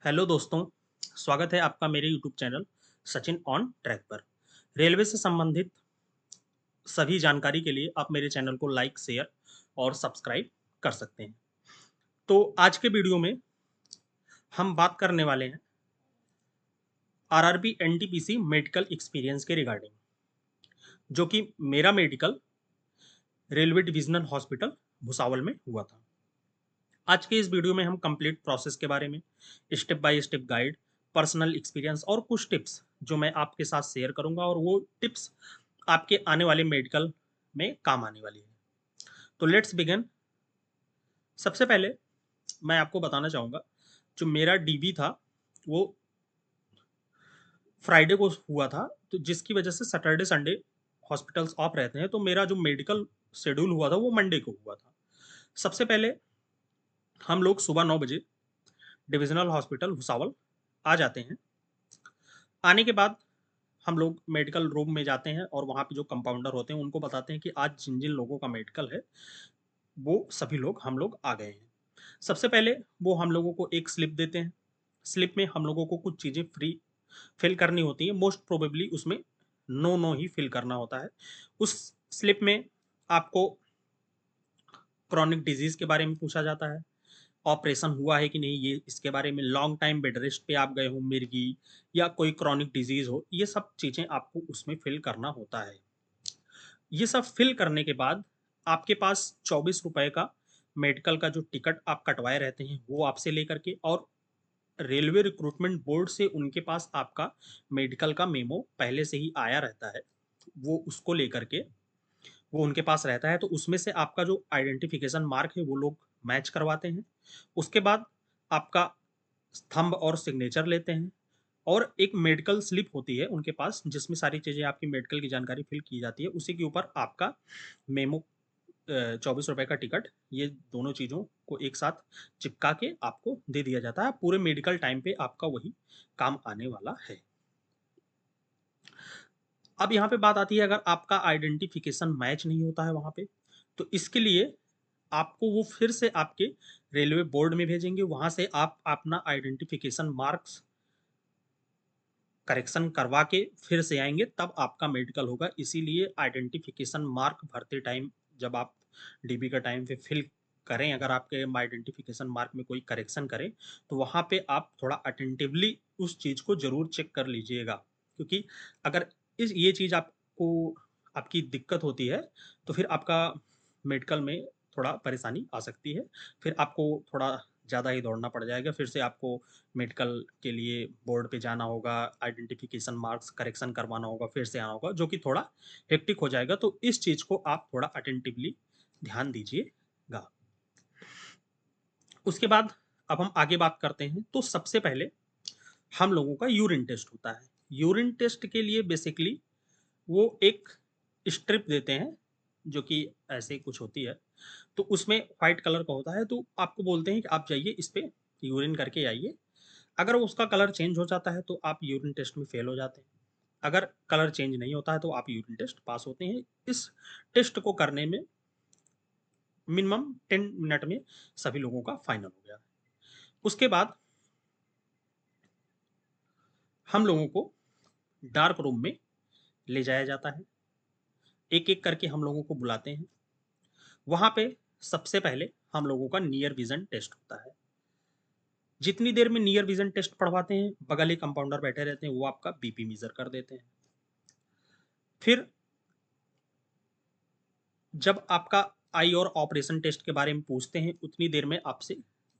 Hello दोस्तों, स्वागत है आपका मेरे YouTube channel Sachin on track पर। रेलवे से संबंधित सभी जानकारी के लिए आप मेरे चैनल को लाइक, शेयर और सब्सक्राइब कर सकते हैं। तो आज के वीडियो में हम बात करने वाले हैं आरआरबी एनटीपीसी मेडिकल एक्सपीरियंस के रिगार्डिंग, जो कि मेरा medical railway divisional hospital Bhusawal में हुआ था। आज के इस वीडियो में हम कंप्लीट प्रोसेस के बारे में, step by step guide, personal experience और कुछ टिप्स जो मैं आपके साथ शेयर करूंगा, और वो टिप्स आपके आने वाले मेडिकल में काम आने वाली है। तो लेट्स बिगिन। सबसे पहले मैं आपको बताना चाहूँगा, जो मेरा डीबी था वो फ्राइडे को हुआ था, तो जिसकी वजह से सैटरडे संडे हॉस्पिटल्स ऑफ रहते हैं, तो मेरा जो मेडिकल शेड्यूल हुआ था वो मंडे को हुआ था। सबसे पहले हम लोग सुबह 9 बजे डिविजनल हॉस्पिटल भुसावल आ जाते हैं। आने के बाद हम लोग मेडिकल रूम में जाते हैं और वहाँ पे जो कंपाउंडर होते हैं उनको बताते हैं कि आज जिन जिन लोगों का मेडिकल है वो सभी लोग हम लोग आ गए हैं। सबसे पहले वो हम लोगों को एक स्लिप देते हैं। स्लिप में हम लोगों को कुछ चीज़ें फ्री फिल करनी होती है। मोस्ट प्रोबेबली उसमें नो नो ही फिल करना होता है। उस स्लिप में आपको क्रॉनिक डिजीज के बारे में पूछा जाता है, ऑपरेशन हुआ है कि नहीं, ये इसके बारे में, लॉन्ग टाइम बेड रेस्ट पे आप गए हो, मिर्गी या कोई क्रॉनिक डिजीज हो, ये सब चीज़ें आपको उसमें फिल करना होता है। ये सब फिल करने के बाद आपके पास 24 रुपए का मेडिकल का जो टिकट आप कटवाए रहते हैं वो आपसे लेकर के, और रेलवे रिक्रूटमेंट बोर्ड से उनके पास आपका मेडिकल का मेमो पहले से ही आया रहता है, वो उसको लेकर के वो उनके पास रहता है। तो उसमें से आपका जो आइडेंटिफिकेशन मार्क है वो लोग मैच करवाते हैं। उसके बाद आपका स्तंभ और सिग्नेचर लेते हैं, और एक मेडिकल स्लिप होती है उनके पास जिसमें सारी चीज़ें आपकी मेडिकल की जानकारी फिल की जाती है। उसी के ऊपर आपका मेमो, 24 रुपए का टिकट, ये दोनों चीज़ों को एक साथ चिपका के आपको दे दिया जाता है। पूरे मेडिकल टाइम पे आपका वही काम आने वाला है। अब यहाँ पे बात आती है, अगर आपका आइडेंटिफिकेशन मैच नहीं होता है वहाँ पे, तो इसके लिए आपको वो फिर से आपके रेलवे बोर्ड में भेजेंगे। वहाँ से आप अपना आइडेंटिफिकेशन मार्क्स करेक्शन करवा के फिर से आएंगे, तब आपका मेडिकल होगा। इसीलिए आइडेंटिफिकेशन मार्क भरते टाइम, जब आप डीबी का टाइम पे फिल करें, अगर आपके आइडेंटिफिकेशन मार्क में कोई करेक्शन करें तो वहाँ पे आप थोड़ा अटेंटिवली उस चीज़ को ज़रूर चेक कर लीजिएगा। क्योंकि अगर ये चीज़ आपको आपकी दिक्कत होती है तो फिर आपका मेडिकल में थोड़ा परेशानी आ सकती है। फिर आपको थोड़ा ज़्यादा ही दौड़ना पड़ जाएगा, फिर से आपको मेडिकल के लिए बोर्ड पे जाना होगा, आइडेंटिफिकेशन मार्क्स करेक्शन करवाना होगा, फिर से आना होगा, जो कि थोड़ा हेक्टिक हो जाएगा। तो इस चीज़ को आप थोड़ा अटेंटिवली ध्यान दीजिएगा। उसके बाद अब हम आगे बात करते हैं। तो सबसे पहले हम लोगों का यूरिन टेस्ट होता है। यूरिन टेस्ट के लिए बेसिकली वो एक स्ट्रिप देते हैं जो कि ऐसे कुछ होती है, तो उसमें व्हाइट कलर का होता है। तो आपको बोलते हैं कि आप जाइए इस पे यूरिन करके आइए। अगर उसका कलर चेंज हो जाता है तो आप यूरिन टेस्ट में फेल हो जाते हैं। अगर कलर चेंज नहीं होता है तो आप यूरिन टेस्ट पास होते हैं। इस टेस्ट को करने में मिनिमम 10 मिनट में सभी लोगों का फाइनल हो गया। उसके बाद हम लोगों को डार्क रूम में ले जाया जाता है। एक एक करके हम लोगों को बुलाते हैं। वहां पे सबसे पहले हम लोगों का नियर विजन टेस्ट होता है। जितनी देर में नियर विजन टेस्ट पढ़वाते हैं, बगल एक कंपाउंडर बैठे रहते हैं, वो आपका बीपी मेजर कर देते हैं। फिर जब आपका आई और ऑपरेशन टेस्ट के बारे में पूछते हैं, उतनी देर में आपसे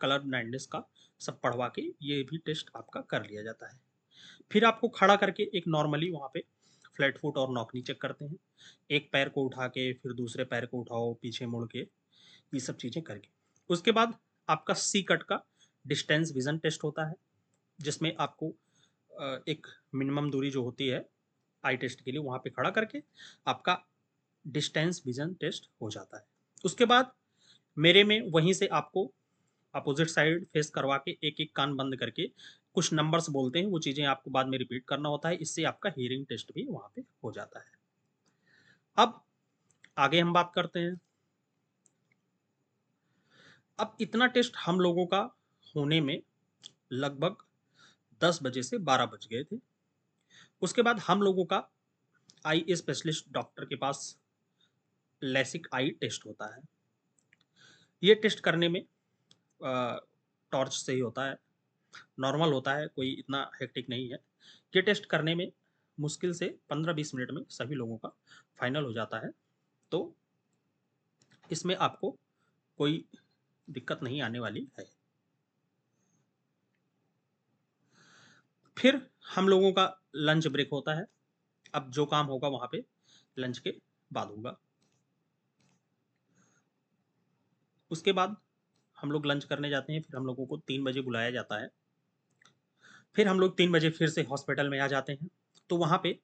कलर ब्लाइंडनेस का सब पढ़वा के ये भी टेस्ट आपका कर लिया जाता है। फिर आपको खड़ा करके एक नॉर्मली वहाँ पे फ्लैट फुट और नॉकनी चेक करते हैं। एक पैर को उठा के फिर दूसरे पैर को उठाओ, पीछे मुड़ के, ये सब चीज़ें करके। उसके बाद आपका सी कट का डिस्टेंस विजन टेस्ट होता है, जिसमें आपको एक मिनिमम दूरी जो होती है आई टेस्ट के लिए, वहाँ पे खड़ा करके आपका डिस्टेंस विजन टेस्ट हो जाता है। उसके बाद मेरे में वहीं से आपको अपोजिट साइड फेस करवा के एक एक कान बंद करके कुछ नंबर्स बोलते हैं, वो चीज़ें आपको बाद में रिपीट करना होता है। इससे आपका हियरिंग टेस्ट भी वहाँ पे हो जाता है। अब आगे हम बात करते हैं। अब इतना टेस्ट हम लोगों का होने में लगभग 10 बजे से 12 बज गए थे। उसके बाद हम लोगों का आई स्पेशलिस्ट डॉक्टर के पास लेसिक आई टेस्ट होता है। ये टेस्ट करने में टॉर्च से ही होता है, नॉर्मल होता है, कोई इतना हेक्टिक नहीं है। ये टेस्ट करने में मुश्किल से 15-20 मिनट में सभी लोगों का फाइनल हो जाता है। तो इसमें आपको कोई दिक्कत नहीं आने वाली है। फिर हम लोगों का लंच ब्रेक होता है। अब जो काम होगा वहाँ पे लंच के बाद होगा। उसके बाद हम लोग लंच करने जाते हैं, फिर हम लोगों को 3 बजे बुलाया जाता है। फिर हम लोग 3 बजे फिर से हॉस्पिटल में आ जाते हैं। तो वहाँ पे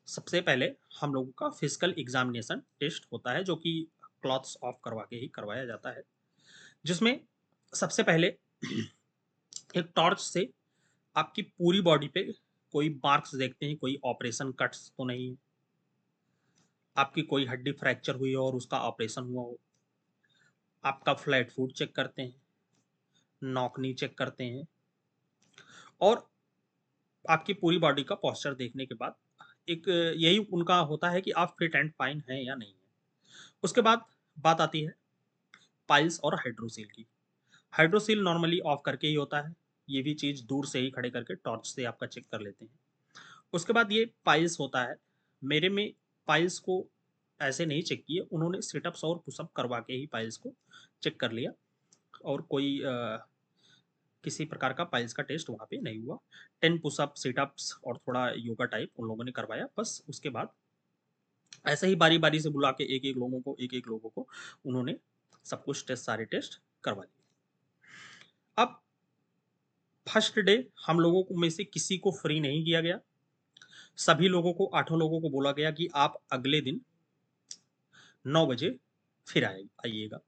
सबसे पहले हम लोगों का फिजिकल एग्जामिनेशन टेस्ट होता है, जो कि क्लॉथ्स ऑफ करवा के ही करवाया जाता है। जिसमें सबसे पहले एक टॉर्च से आपकी पूरी बॉडी पे कोई मार्क्स देखते हैं, कोई ऑपरेशन कट्स तो नहीं है, आपकी कोई हड्डी फ्रैक्चर हुई हो और उसका ऑपरेशन हुआ हो, आपका फ्लैट फुट चेक करते हैं, नॉकनी चेक करते हैं, और आपकी पूरी बॉडी का पोस्चर देखने के बाद एक यही उनका होता है कि आप फिट एंड फाइन हैं या नहीं है। उसके बाद बात आती है पाइल्स और हाइड्रोसील की। हाइड्रोसील नॉर्मली ऑफ करके ही होता है, ये भी चीज़ दूर से ही खड़े करके टॉर्च से आपका चेक कर लेते हैं। उसके बाद ये पाइल्स होता है। मेरे में पाइल्स को ऐसे नहीं चेक किए, उन्होंने सिटअप्स और पुशअप करवा के ही पाइल्स को चेक कर लिया, और कोई किसी प्रकार का पाइल्स का टेस्ट वहाँ पे नहीं हुआ। 10 पुशअप, सिटअप्स और थोड़ा योगा टाइप उन लोगों ने करवाया बस। उसके बाद ऐसे ही बारी-बारी से बुला के एक-एक लोगों को उन्होंने सब कुछ टेस्ट, सारे टेस्ट करवा लिए। अब फर्स्ट डे हम लोगों को में से किसी को फ्री नहीं किया गया। सभी लोगों को, 8 लोगों को बोला गया कि आप अगले दिन 9 बजे फिर आइएगा।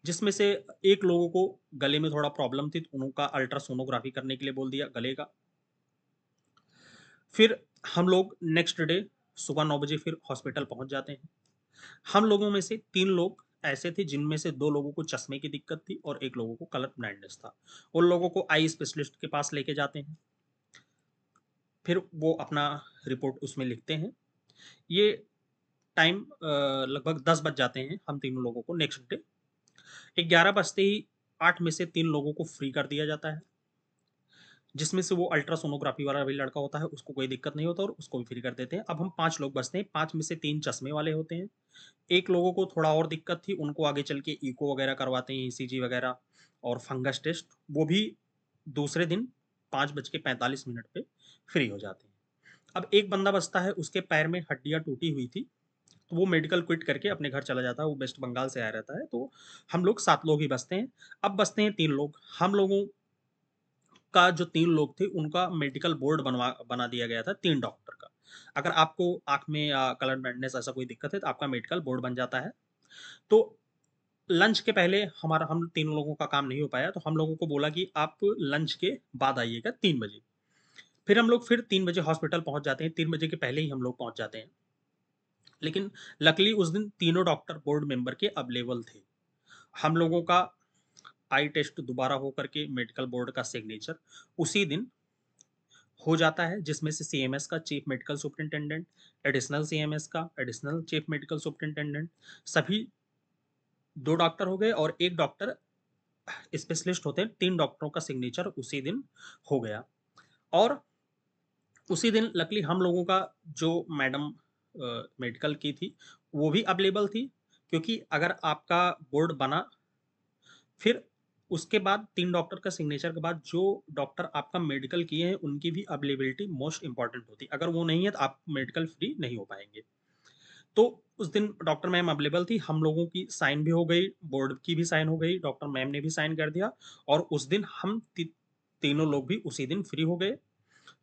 जिसमें से एक लोगों को गले में थोड़ा प्रॉब्लम थी, तो उनका अल्ट्रासोनोग्राफी करने के लिए बोल दिया गले का। फिर हम लोग नेक्स्ट डे सुबह 9 बजे फिर हॉस्पिटल पहुंच जाते हैं। हम लोगों में से 3 लोग ऐसे थे जिनमें से 2 लोगों को चश्मे की दिक्कत थी और 1 लोगों को कलर ब्लाइंडनेस था। उन लोगों को आई स्पेशलिस्ट के पास लेके जाते हैं। फिर वो अपना रिपोर्ट उसमें लिखते हैं। ये टाइम लगभग 10 बज जाते हैं हम तीनों लोगों को नेक्स्ट डे। 11 बजते ही 8 में से 3 लोगों को फ्री कर दिया जाता है, जिसमें से वो अल्ट्रासोनोग्राफी वाला भी लड़का होता है, उसको कोई दिक्कत नहीं होता और उसको भी फ्री कर देते हैं। अब हम 5 लोग बचते हैं, 5 में से 3 चश्मे वाले होते हैं। एक लोगों को थोड़ा और दिक्कत थी, उनको आगे चल के इको वगैरह करवाते हैं, ईसीजी वगैरह और फंगस टेस्ट, वो भी दूसरे दिन 5:45 पे फ्री हो जाते हैं। अब एक बंदा बचता है, उसके पैर में हड्डियाँ टूटी हुई थी, तो वो मेडिकल क्विट करके अपने घर चला जाता है, वो वेस्ट बंगाल से आया रहता है। तो हम लोग 7 लोग ही बचते हैं। अब बचते हैं 3 लोग। हम लोगों का जो 3 लोग थे, उनका मेडिकल बोर्ड बना दिया गया था 3 डॉक्टर का। अगर आपको आँख में या कलर ब्लाइंडनेस ऐसा कोई दिक्कत है, तो आपका मेडिकल बोर्ड बन जाता है। तो लंच के पहले हमारा हम 3 लोगों का काम नहीं हो पाया, तो हम लोगों को बोला कि आप लंच के बाद आइएगा 3 बजे। फिर हम लोग फिर 3 बजे हॉस्पिटल पहुँच जाते हैं, 3 बजे के पहले ही हम लोग पहुँच जाते हैं। लेकिन लकीली उस दिन तीनों डॉक्टर बोर्ड मेंबर के अवेलेबल थे। हम लोगों का आई टेस्ट दोबारा हो करके मेडिकल बोर्ड का सिग्नेचर उसी दिन हो जाता है, जिसमें से सीएमएस का chief medical superintendent, additional CMS का एडिशनल चीफ मेडिकल सुपरिटेंडेंट, सभी 2 डॉक्टर हो गए और 1 डॉक्टर स्पेशलिस्ट होते हैं। 3 डॉक्टरों का सिग्नेचर उसी दिन हो गया। और उसी दिन लकीली हम लोगों का जो मैडम मेडिकल की थी, वो भी अवेलेबल थी, क्योंकि अगर आपका बोर्ड बना, फिर उसके बाद 3 डॉक्टर का सिग्नेचर के बाद जो डॉक्टर आपका मेडिकल किए हैं, उनकी भी अवेलेबिलिटी मोस्ट इंपॉर्टेंट होती है। अगर वो नहीं है, तो आप मेडिकल फ्री नहीं हो पाएँगे। तो उस दिन डॉक्टर मैम अवेलेबल थी, हम लोगों की साइन भी हो गई, बोर्ड की भी साइन हो गई, डॉक्टर मैम ने भी साइन कर दिया, और उस दिन हम तीनों लोग भी उसी दिन फ्री हो गए।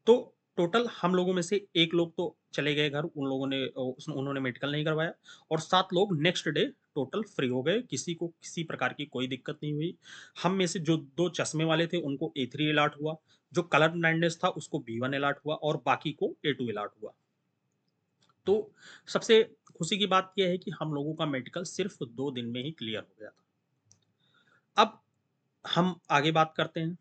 तो टोटल हम लोगों में से 1 लोग तो चले गए घर, उन लोगों ने उन्होंने मेडिकल नहीं करवाया, और 7 लोग नेक्स्ट डे टोटल फ्री हो गए, किसी को किसी प्रकार की कोई दिक्कत नहीं हुई। हम में से जो 2 चश्मे वाले थे, उनको A3 अलॉट हुआ, जो कलर ब्लाइंडनेस था उसको B1 अलॉट हुआ और बाकी को A2 अलॉट हुआ। तो सबसे खुशी की बात यह है कि हम लोगों का मेडिकल सिर्फ 2 दिन में ही क्लियर हो गया था। अब हम आगे बात करते हैं।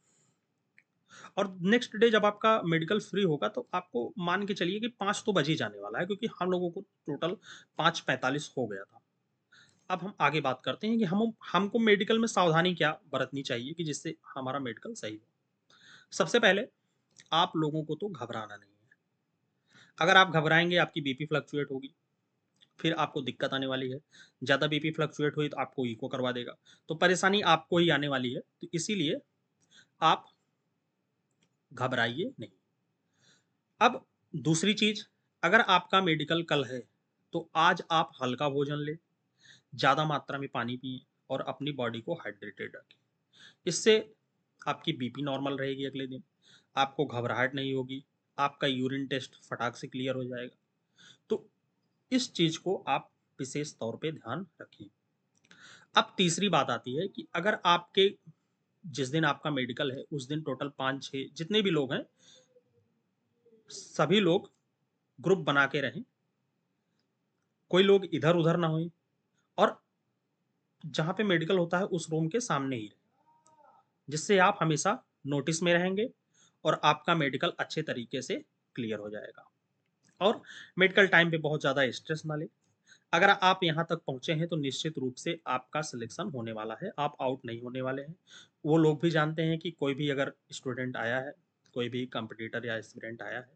और नेक्स्ट डे जब आपका मेडिकल फ्री होगा तो आपको मान के चलिए कि 5 तो बज ही जाने वाला है, क्योंकि हम लोगों को टोटल 5:45 हो गया था। अब हम आगे बात करते हैं कि हम हमको मेडिकल में सावधानी क्या बरतनी चाहिए कि जिससे हमारा मेडिकल सही हो। सबसे पहले आप लोगों को तो घबराना नहीं है। अगर आप घबराएंगे आपकी बीपी फ्लक्चुएट होगी, फिर आपको दिक्कत आने वाली है। ज़्यादा बीपी फ्लक्चुएट हुई तो आपको इको करवा देगा, तो परेशानी आपको ही आने वाली है। तो इसीलिए आप घबराइए नहीं। अब दूसरी चीज़, अगर आपका मेडिकल कल है तो आज आप हल्का भोजन लें, ज़्यादा मात्रा में पानी पिएँ और अपनी बॉडी को हाइड्रेटेड रखें। इससे आपकी बीपी नॉर्मल रहेगी अगले दिन, आपको घबराहट नहीं होगी, आपका यूरिन टेस्ट फटाक से क्लियर हो जाएगा। तो इस चीज़ को आप विशेष तौर पे ध्यान रखें। अब तीसरी बात आती है कि अगर आपके जिस दिन आपका मेडिकल है उस दिन टोटल 5-6 जितने भी लोग हैं, सभी लोग ग्रुप बना के रहें, कोई लोग इधर-उधर ना होएँ और जहाँ पे मेडिकल होता है उस रूम के सामने ही रहें, जिससे आप हमेशा नोटिस में रहेंगे और आपका मेडिकल अच्छे तरीके से क्लियर हो जाएगा। और मेडिकल टाइम पे बहुत ज़्यादा स्ट्रेस ना लें। अगर आप यहाँ तक पहुँचे हैं तो निश्चित रूप से आपका सिलेक्शन होने वाला है, आप आउट नहीं होने वाले हैं। वो लोग भी जानते हैं कि कोई भी अगर स्टूडेंट आया है, कोई भी कॉम्पिटिटर या एस्पिरेंट आया है,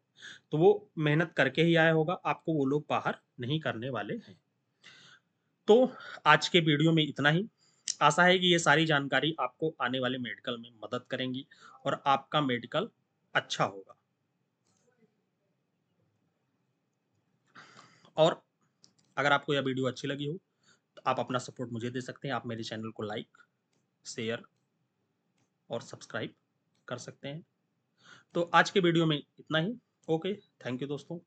तो वो मेहनत करके ही आया होगा, आपको वो लोग बाहर नहीं करने वाले हैं। तो आज के वीडियो में इतना ही। आशा है कि ये सारी जानकारी आपको आने वाले मेडिकल में मदद करेंगी और आपका मेडिकल अच्छा होगा। और अगर आपको यह वीडियो अच्छी लगी हो तो आप अपना सपोर्ट मुझे दे सकते हैं। आप मेरे चैनल को लाइक, शेयर और सब्सक्राइब कर सकते हैं। तो आज के वीडियो में इतना ही। ओके, थैंक यू दोस्तों।